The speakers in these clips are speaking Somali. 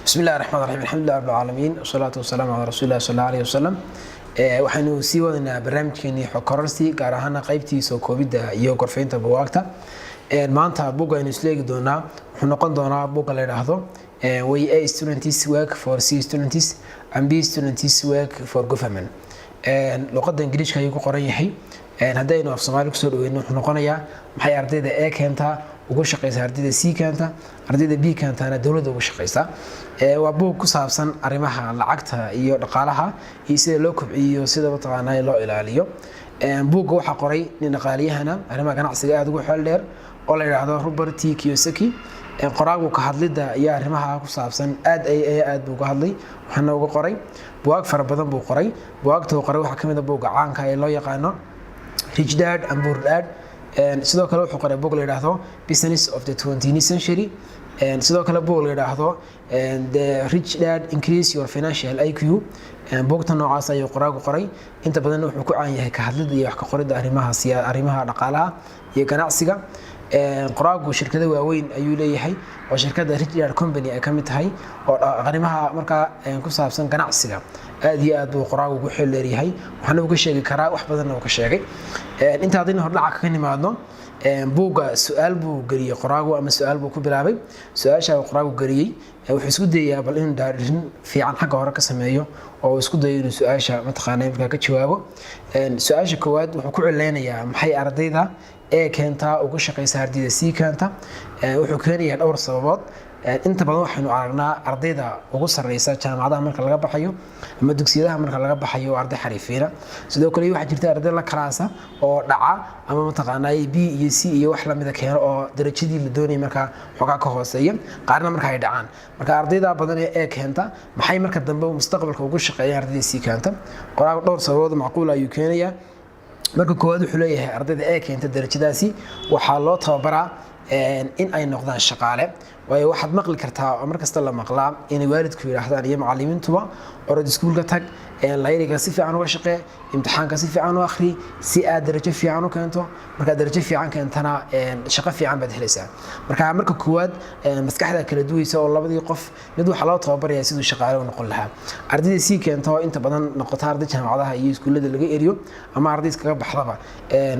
بسم الله الرحمن الرحيم الحمد لله رب العالمين والصلاة والسلام على رسول الله صلى الله عليه وسلم waxaanu sii wadnaa barnaamijkeeni xogororsi gaar ahaan qaybtiisa koobida iyo qorfeynta buugaagta maanta buug aynu isleegi doonaa wuxuu noqon doonaa buug la yiraahdo way A students work for C students and B students work for government luqadda ingiriiska ayuu ku qoran yahay haddaynu af Soomaali ku soo dhaweeyno wuxuu noqonayaa maxay ardayda A keenta ugu shaqeysa ardayda C keenta ardayda B keentana dawladda ugu shaqeysa waa buug ku saabsan arrimaha lacagta iyo dhaqaalaha iyo sida loo kobciyo sida mataqaanaa loo ilaaliyo buugga waxa qoray nin dhaqaaliyahana arrimaha ganacsiga aad ugu xeel dheer oo la yiraahdo Robert T. Kiyosaki qoraagu ka hadlida iyo arrimaha ku saabsan aad buu uga hadlay waxana uga qoray buug fara badan buu qoray buugta uu qoray waxa kamid ah buugga caanka ee loo yaqaano Rich Dad and Poor Dad sidoo kale wuxuu qoray buug la yiraahdo Business of the 20th Century sidoo kale buug la yiraahdo The Rich Dad Increase Your Financial IQ buugta noocaas ayuu qoraagu qoray inta badan wuxuu ku caan yahay ka hadlida iyo wax ka qorida arrimaha dhaqaalaha iyo ganacsiga qoraagu shirkado waaweyn ayuu leeyahay oo shirkadda Rich Dad Company ay kamid tahay oo arrimaha marka ku saabsan ganacsiga aad iyo aad buu qoraagu ugu xeel leeyahay waxaana uu ka sheegi karaa wax badan oo ka sheegay inta hadii hor dhaca ka nimaadno buugga su'aal buu galiyay qoraagu ama su'aal buu ku bilaabay su'aasha qoraagu galiyay wuxuu isku dayaa bal in daarin fiican xagga hore ka sameeyo oo isku dayo inuu su'aasha mataqaanay marka ka jawaabo su'aasha koowaad wuxuu ku cileynayaa maxay ardayda ee keenta ugu shaqeysa ardayda C keenta wuxuu keenayaa dhowr sababood inta badan waxaanu aragnaa ardayda ugu sareysa jaamacadaha marka laga baxayo ama dugsiyadaha marka laga baxayo arday xarifiina sidoo kale waxa jirta arday la kalaasa oo dhaca ama mataqaanaa B iyo C iyo wax la mid ah keeno oo darajadii la doonay marka xogaa ka hooseeya qaarna marka ay dhacaan marka ardayda badan ee keenta maxay marka dambe mustaqbalka ugu shaqeeyaan ardayda C keenta qoraal dhowr sababood macquul ayuu keenayaa marka koowaad wuxuu leeyahay ardayda ee keenta darajadaasi waxa loo tababaraa in ay noqdaan shaqaale way waxaad maqli kartaa markasta la maqlaa in waalidku yiraahdaan iyo macallimiintuba orod iskuulka tag layliga si fiican uga shaqee imtixaanka si fiican u akhri si aad darajo fiican u keento marka darajo fiican keentana shaqo fiican baad helaysaa marka koowaad maskaxda kala duwaysa oo labadii qof mid waxa loo tababarayaa sidoo shaqaale u noqon lahaa ardayda si keento inta badan noqota arday jaamacadaha iyo iskuulada laga eriyo ama arday iskaga baxdaba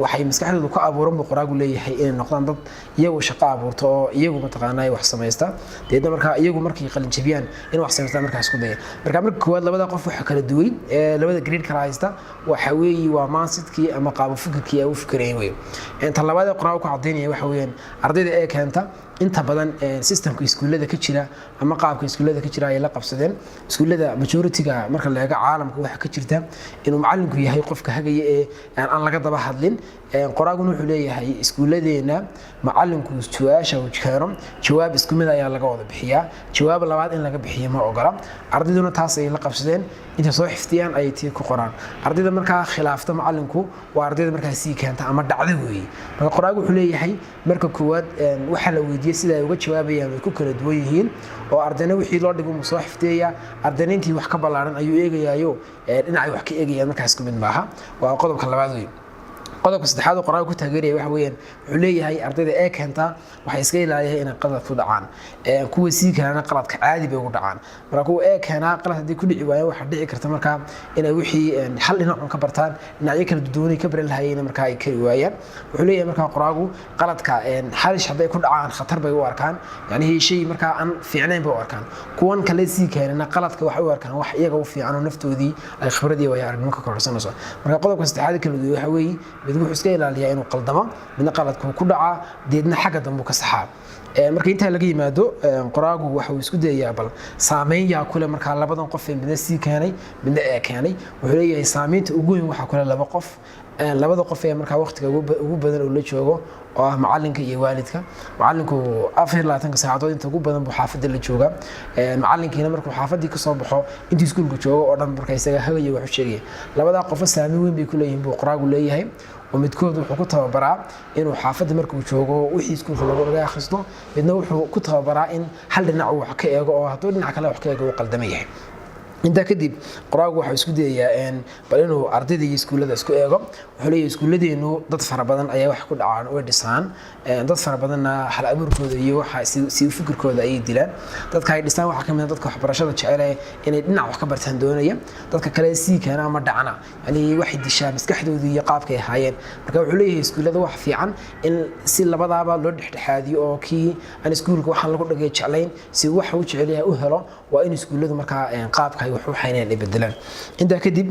waxay maskaxdoodu ka abuuran qoraagu leeyahay inay noqdaan dad iyagu shaqo abuurto oo iyagu mataqaanay wax sameeysta deedna marka iyagu markay qalin jabiyaan in wax sameeysta marka isku day marka koowaad labada qof waxa kala duway labada grade kala haysta waxa weey waa mindsetkii ama qaab fikirkii ay u fikireen way inta labada qoraagu ku cadeynaya waxa weeyaan ardayda ee keenta inta badan systemka iskuulada ka jira ama qaabka iskuulada ka jira ay la qabsadeen iskuulada majority-ga marka la eego caalamka waxa ka jirta inuu macallinku yahay qofka hagaya ee aan laga daba hadlin qoraaguna wuxuu leeyahay iskuuladeena macallinku su'aasha uu keeno jawaab isku mid ayaa laga wada bixiyaa jawaab labaad in laga bixiyo ma ogola ardayduna taas ay la qabsadeen inta soo xiftiyaan ay tii ku qoraan ardayda marka khilaafta macallinku waa ardayda marka si keenta ama dhacdo weey marka qoraagu wuxuu leeyahay marka koowaad waxa la weydiiyay sida ay uga jawaabayaan way ku kala duwan yihiin oo ardayna wixii loo dhigo soo xifteeya ardaynintii wax ka balaaran ayuu eegayaayo dhinacay wax ka eegayaan markaas ku mid maaha waa qodobka labaad weey qodobka saddexaad oo qoraagu ku taageeraya waxa weeyaan wuxuu leeyahay ardayda ee keenta waxay iska ilaaliyeen inay qalad ku dhacaan kuwa sii kana qaladka caadi bay ugu dhacaan marka kuwa ee keena qalad hadii ku dhici waayeen waxa dhici karta marka inay wixii hal dhinac ka bartaan dhinacyo kala duwan ka baran lahaayeen marka ay kari waayaan wuxuu leeyahay marka qoraagu qaladka xalish haday ku dhacaan khatar bay u arkaan yani shay marka aan fiicnayn bay u arkaan kuwan kale sii keena qaladka waxa u arkaan wax iyaga u fiican oo naftoodii ay khibradii way aragnimo ka korsanayso marka qodobka saddexaad kala duwan waxa weey wuxuu iska ilaaliyaa inuu qaldamo midna qaladku ku dhaca deedna xagga dambe ka saxaa marka inta laga yimaado qoraagu waxa uu isku dayaa bal saameyn yaa kule marka labadan qof ee midna si keenay midna ee keenay wuxuu leeyahay saameynta ugu weyn waxa kule labada qof ee marka waqtiga ugu badan oo la joogo oo ah macallinka iyo waalidka macallinku 24 saacadood inta ugu badan buu xaafadda la jooga macallinkiina markuu xaafadii ka soo baxo intii iskuulka joogo oo dhan marka isaga hagayo wax u sheegay labada qof saameyn weyn bay ku leeyihiin buu qoraagu leeyahay oo midkood wuxuu ku tababaraa inuu xaafadda markuu joogo wixii iskuulka laga akhristo midna wuxuu ku tababaraa in hal dhinac wax ka eego oo hadduu dhinac kale wax ka eego uu qaldamay yahay inta kadib qoraagu waxa isku dayayaa bal inuu ardayda iyo iskuulada isku eego wuxuu leeyahay iskuuladeenu dad fara badan ayaa wax ku dhacaan oo dhisaan dad fara badanna hal abuurkooda iyo waxa si fikirkooda ay dilaan dadka ay dhisaan waxa kamid ah dadka waxbarashada jecel inay dhinac wax ka bartaan doonaya dadka kale si kana ama dhacana yani waxay dishaa maskaxdooda iyo qaabka ay hayeen marka wuxuu leeyahay iskuulada wax fiican in si labadaaba loo dhexdhexaadiyo oo kii aan iskuulka waxa lagu dhagay jeclayn si wax uu jecel yahay u helo waa in iskuuladu marka qaabka wuxuu xayneen ay bedelaan inta kadib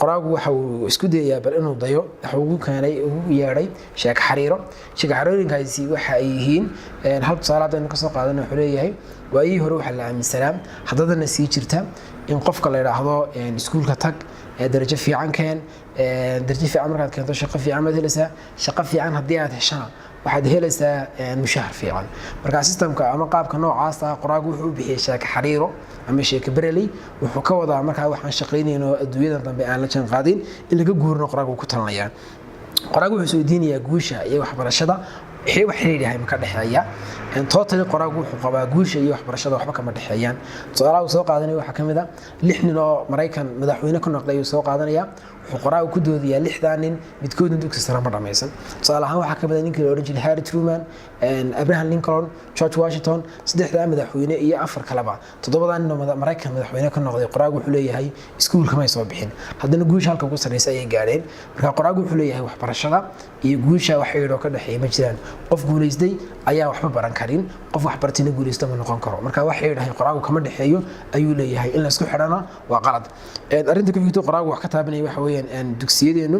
qoraagu waxa uu isku dayayaa bal inuu dayo waxa uu keenay ugu yeeray sheeko xariirinkaasi waxa ay yihiin hal tusaalaad ka soo qaadana wuxuu leeyahay waayii hore waxa la aaminsanaa haddana sii jirta in qofka la yiraahdo iskuulka tag darajo fiican keen darajo fiican markaad keento shaqo fiican ma helaysaa shaqo fiican haddii aad heshaa waxaad helaysaa mushahar fiican marka systemka ama qaabka noocaas ah qoraagu wuxuu bixiyay sheeko xariiro ama sheeko bareley wuxuu ka wadaa marka waxaan shaqaynayno adduunyada dambe aan la jaan qaadin in laga guurno qoraagu ku talanaya qoraagu wuxuu soo diinayaa guusha iyo waxbarashada wax xiriir ma ka dhaxeeya totally qoraagu wuxuu qabaa guusha iyo waxbarashada waxba kama dhaxeeyaan su'aalaha uu soo qaadanay waxa kamid ah 6 nin oo Mareykan madaxweyne ka noqday uu soo qaadanaya wuxuu qoraagu ku doodaya 6 nin midkoodna dugsi sare ma dhamaysan su'aalaha waxa kamid ah ninkii la oran jiray Harry Truman Abraham Lincoln George Washington 3 madaxweyne iyo 4 kaleba 7 nin oo Mareykan madaxweyne ka noqday qoraagu wuxuu leeyahay iskuulka ma soo bixin haddana guusha halka ugu sareysa ay gaareen marka qoraagu wuxuu leeyahay waxbarashada iyo guusha wax xiriir ka dhaxeeya ma jiraan qof guuleystay ayaa waxba baran karin qof wax bartayna guuleysta ma noqon karo marka wax xiriir qoraagu kama dhaxeeyo ayuu leeyahay in la isku xirana waa qalad arinta ku xigto qoraagu wax ka taabanay waxa weeyaan dugsiyadeenu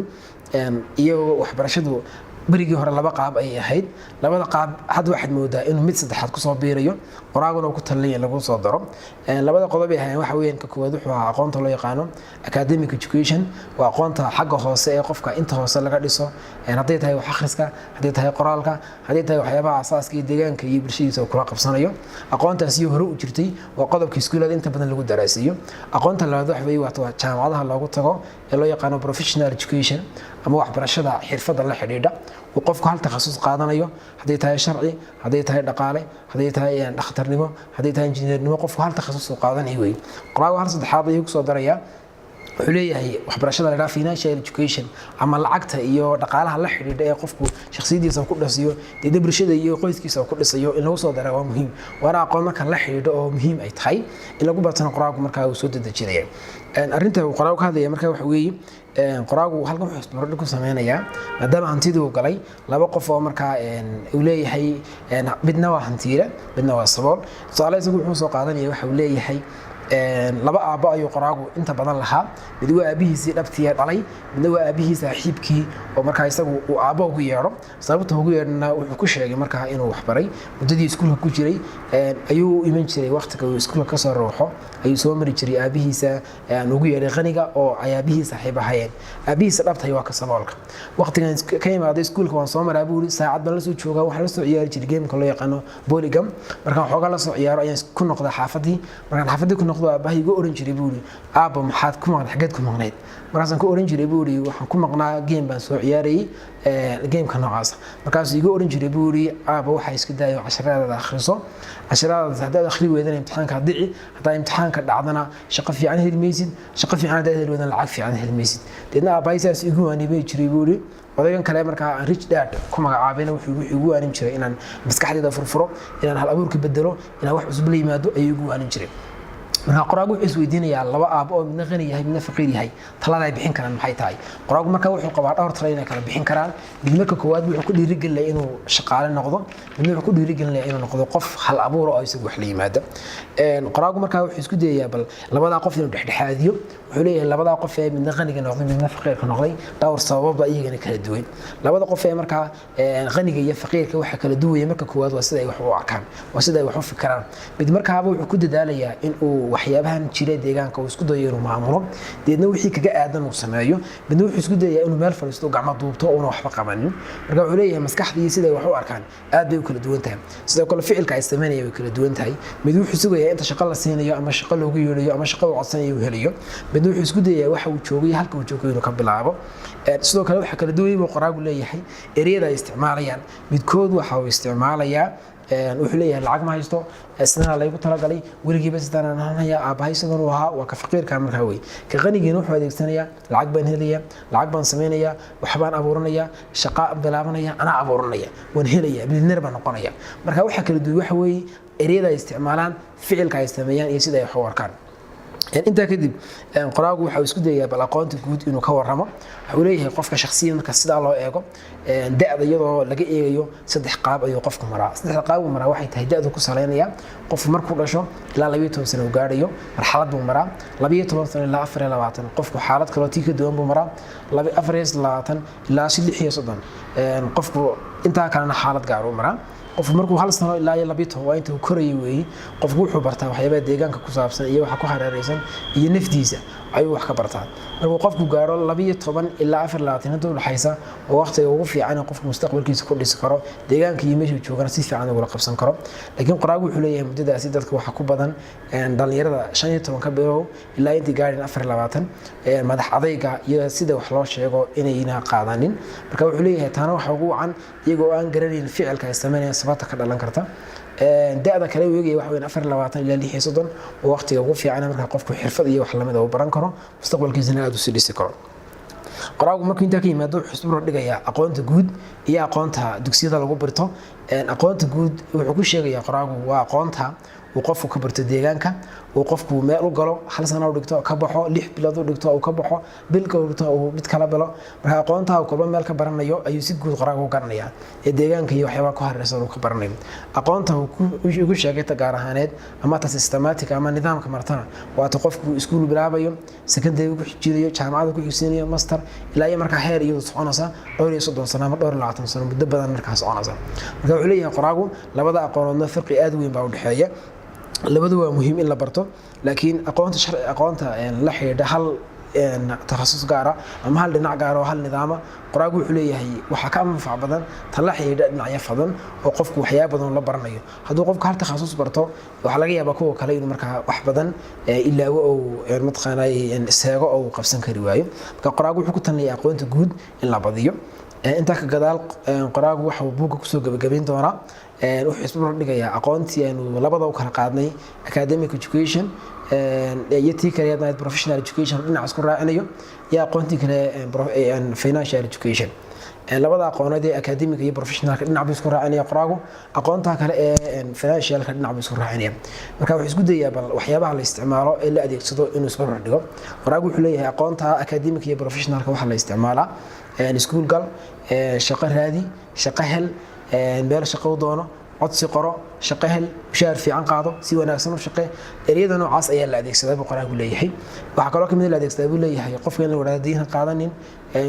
iyo waxbarashadu بريجي هور لبا قاب أي أحد لبا قاب حد واحد مودا إنه مثل حد كسر بيريو قراغو لو كتلين لو صدره لبا قاب بيها وحوين ككوادو حوا قانون الله يقانون academic education وقانون حاجة خاصة قفك أنت خاصة لك لسه هديت هاي وحخرسك هديت هاي قرالك هديت هاي وحيابا أساس كي ديجان كي برشيد سو كراق بصنايو قانون تسيو هروب جرتي وقدم كسكولة أنت بدن لو دراسيو قانون تلا ذو حبي وقتها جامعة الله قطعه الله يقانون professional education أما واحد برشة حرفة الله حديدة وقفك هل تخصص قادنايو هديت هاي شرعي هديت هاي دقالي هديت هاي دكتورنimo هديت هاي انجينيرنimo قفك هل تخصص قادناي وي قراءة هل صدحاضي يكسو دريا xuleeyahay waxbarashada la financial education ama lacagta iyo dhaqaalaha la xiriirida ee qofku shakhsiyadiisa ku dhasiyo dad bulshada iyo qoyskiisa ku dhisayo in lagu soo daro waa muhiim waana aqoon marka la xiriirida oo muhiim ay tahay in lagu bartana quraanku marka uu soo dadajinaya arinta uu quraanku ka hadlaya marka wax weeye quraanku halkan wuxuu isbarado ku sameeynaya maadaama hantidu uu galay laba qof oo marka uu leeyahay midna waa hantiile midna waa sabool su'aalaha wuxuu soo qaadanaya waxa uu leeyahay laba aabo ayuu qoraagu inta badan lahaa mid waa aabihiisii dhabtiya dhalay midna waa aabihiisa saaxiibkii oo markaa isagu uu aabo ugu yeero sababta ugu yeerna wuxuu ku sheegay markaa inuu wax baray muddadii iskuulka ku jiray ayuu iman jiray waqtiga uu iskuulka ka soo rooxo ayuu soo mari jiray aabihiisa ugu yeeray qaniga oo aabihiisa saaxiib ahaayeen aabihiisa dhabtay waa ka saboolka waqtigan ka imaaday iskuulka waan soo maraa buu saacad baan la soo joogaa waxa la soo ciyaari jiray game-ka loo yaqaano polygam marka waxoogaa la soo ciyaaro ayaan ku noqday xaafadii markaan xaafadii ku aabbahay igu oran jiray buuri aabba maxaad ku maqnayd xageed ku maqnayd markaasaan ku oran jiray buuri waxaan ku maqnaa game baan soo ciyaarayay game-ka noocaas markaas igu oran jiray buuri aabba waxa isku daayo casharada akhriso casharada haddaad akhri weydana imtixaanka dhici hadaa imtixaanka dhacdana shaqo fiican heli maysid shaqo fiican haddaad heli weydana lacag fiican heli maysid deedna aabbahay saas igu waanibay jiray buuri odaygan kale markaa rich dad ku magacaabina wuxuu igu waanin jiray inaan maskaxdayda furfuro inaan hal abuurka bedelo inaan wax cusub la yimaado ayuu igu waanin jiray marka qoraagu wuxuu isweydiinayaa laba aabo oo midna qani yahay midna faqiir yahay talada ay bixin karaan maxay tahay qoraagu marka wuxuu qabaa dhowr talo inay kala bixin karaan mid marka koowaad wuxuu ku dhiirigelinayaa inuu shaqaale noqdo midna wuxuu ku dhiirigelinayaa inuu noqdo qof hal abuur oo isagu wax la yimaado qoraagu marka wuxuu isku dayayaa bal labada qof inuu dhexdhexaadiyo wuxuu leeyahay labada qof ee midna qaniga noqday midna faqiirka noqday dhowr sabab iyagana kala duwan labada qof ee marka qaniga iyo faqiirka waxa kala duwaya marka koowaad waa sida ay wax u arkaan waa sida ay wax u fikiraan mid markaaba wuxuu ku dadaalayaa in uu waxyaabahan jira deegaanka uu isku dayo inuu maamulo deedna wixii kaga aadan uu sameeyo midna wuxuu isku dayaa inuu meel fariisto gacmo duubto oo waxba qabanin marka wuxuu leeyahay maskaxdii sida wax u arkaan aad bay u kala duwan tahay sidoo kale ficilka ay sameynayaan way kala duwan tahay mid wuxuu sugayaa inta shaqo la siinayo ama shaqo loogu yeerayo ama shaqo uu codsanayo uu helayo mid wuxuu isku dayaa waxa uu joogay halka uu joogay inuu ka bilaabo sidoo kale waxa kala duwan yahay qoraagu leeyahay ereyada ay isticmaalayaan midkood waxa uu isticmaalayaa wuxuu leeyahay lacag ma haysto isna laygu talagalay weligiiba sidaan ahaanaya aabahay sidan uu ahaa waa ka faqiirka markaa wey ka qanigiina wuxuu adeegsanayaa lacag baan helaya lacag baan sameynaya waxbaan abuuranaya shaqo bilaabanaya anaa abuuranaya waan helaya milyaneer baan noqonaya marka waxa kala duwan waxa weeye ereyada ay isticmaalaan ficilka ay sameeyaan iyo sida ay wax u arkaan inta kadib qoraagu waxa uu isku dayaa bal aqoonta guud inuu ka warramo waxa uu leeyahay qofka shakhsiyan marka sida loo eego da'da iyadoo laga eegayo saddex qaab ayuu qofku maraa saddex qaab uu maraa waxay tahay da'du ku saleynaya qof markuu dhasho ilaa 12 sano uu gaadhayo marxalad buu maraa 12 sano ilaa 24 qofku xaalad kale oo tii ka duwan buu maraa 24 ilaa 36 qofku inta kalena xaalad gaar uu maraa qof markuu hal sano ilaa 12 waa inta uu korayo weey qofku wuxuu bartaa waxyaabo deegaanka ku saabsan iyo waxa ku hareeraysan iyo naftiisa ayuu wax ka bartaa markuu qofku gaaro 12 ilaa 24 inta u dhaxaysa oo waqtiga ugu fiican qofku mustaqbalkiisa ku dhisi karo deegaanka iyo meesha uu joogana si fiican ugu qabsan karo laakiin qoraagu wuxuu leeyahay muddadaasi dadka waxa ku badan dhalinyarada 15 ka bilow ilaa intii gaareen 24 madax adayga iyo sida wax loo sheego inayna qaadanin marka wuxuu leeyahay taana waxa ugu wacan iyagoo aan garanayn ficilka ay sameeyaan sababta ka dhalan karta da'da kale weegay waxa weyn 24 ilaa 36 oo waqtiga ugu fiican marka qofku xirfad iyo wax lamid ah uu baran karo mustaqbalkiisana aad u sii dhisi karo qoraagu markuu inta ka yimaado wuxuu isku dhigaya aqoonta guud iyo aqoonta dugsiyada lagu barto aqoonta guud wuxuu ku sheegayaa qoraagu waa aqoonta uu qofku ka barto deegaanka uu qofku meel u galo hal sano u dhigto ka baxo 6 bilood u dhigto uu ka baxo bilka u dhigto uu mid kala bilo marka aqoonta uu kolba meel ka baranayo ayuu si guud qoraagu u garanaya ee deegaanka iyo waxyaabo ku hareeraysan uu ka baranayo aqoonta uu ku sheegay gaar ahaaneed ama ta systematic ama nidaamka martana waa ta qofku iskuul bilaabayo secondary ku xijinayo jaamacad ku xigsiinayo master ilaa marka heer iyo soconaysa dhowr iyo 30 sano ama dhowr iyo 20 sano muddo badan markaas soconaysa marka wuxuu leeyahay qoraagu labada aqoonoodna farqi aad weyn baa u dhaxeeya labadu waa muhiim in la barto laakiin aqoonta sharci aqoonta la xiriirta hal takhasus gaar ah ama hal dhinac gaar ah oo hal nidaam qoraagu wuxuu leeyahay waxa ka anfac badan tan la xiriirta dhinacyo badan oo qofku waxyaabo badan la baranayo hadduu qofku hal takhasus barto waxa laga yaabaa kuwa kale inuu markaa wax badan ilaawo oo matqaanay seego oo qabsan kari waayo marka qoraagu wuxuu ku talinayaa aqoonta guud in la badiyo inta ka gadaal qoraagu waxa uu buuga kusoo gabagabayn doonaa wuxuu isku dhigayaa aqoontii aanu labada u kala qaadnay academic education iyo tii kale professional education dhinac isku raacinayo iyo aqoontii kale financial education labada aqooneed ee academic iyo professional dhinac bay isku raacinaya qoraagu aqoonta kale ee financial ka dhinac bay isku raacinaya marka wuxuu isku dayaa bal waxyaabaha la isticmaalo ee la adeegsado inuu isku dhigo qoraagu wuxuu leeyahay aqoonta academic iyo professional ka waxa la isticmaalaa iskuul gal shaqo raadi shaqo hel meel shaqo doono codsi qoro shaqo hel mushaar fiican qaado si wanaagsan u shaqee ereyada noocaas ayaa la adeegsadaa buu qoraagu leeyahay waxa kaloo kamid la adeegsadaa buu leeyahay qofka in la wadaadiin qaadanin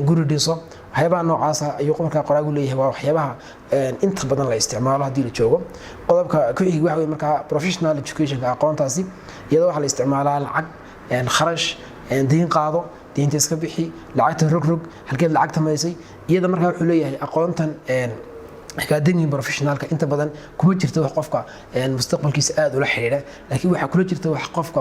guri dhiso waxyaabaha noocaas ayuu qofka qoraagu leeyahay waa waxyaabaha inta badan la isticmaalo hadii la joogo qodobka ku xigay waxa weeye marka professional education aqoontaasi iyadoo waxa la isticmaalaa lacag kharash diin qaado diinta iska bixi lacagta rog halkeed lacagta maysay iyada marka wuxuu leeyahay aqoontan academic professionalka inta badan kuma jirto wax qofka mustaqbalkiisa aad u la xiriira laakiin waxa kula jirta wax qofka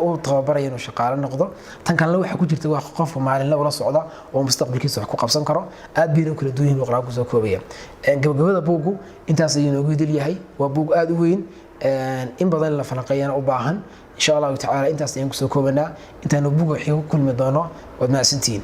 uu tababaraya inuu shaqaale noqdo tan kale waxa ku jirta wax qofka maalinle ula socda oo mustaqbalkiisa wax ku qabsan karo aad biiran kala duwan oo qoraagu soo koobaya gabagabada buugu intaas ayuu noogu dil yahay waa buug aad u weyn in badan la falanqeeyana u baahan insha Allah ta'ala intaas ayaan ku soo koobanaa intaan buuga xigoo kulmi doono wad maasantiin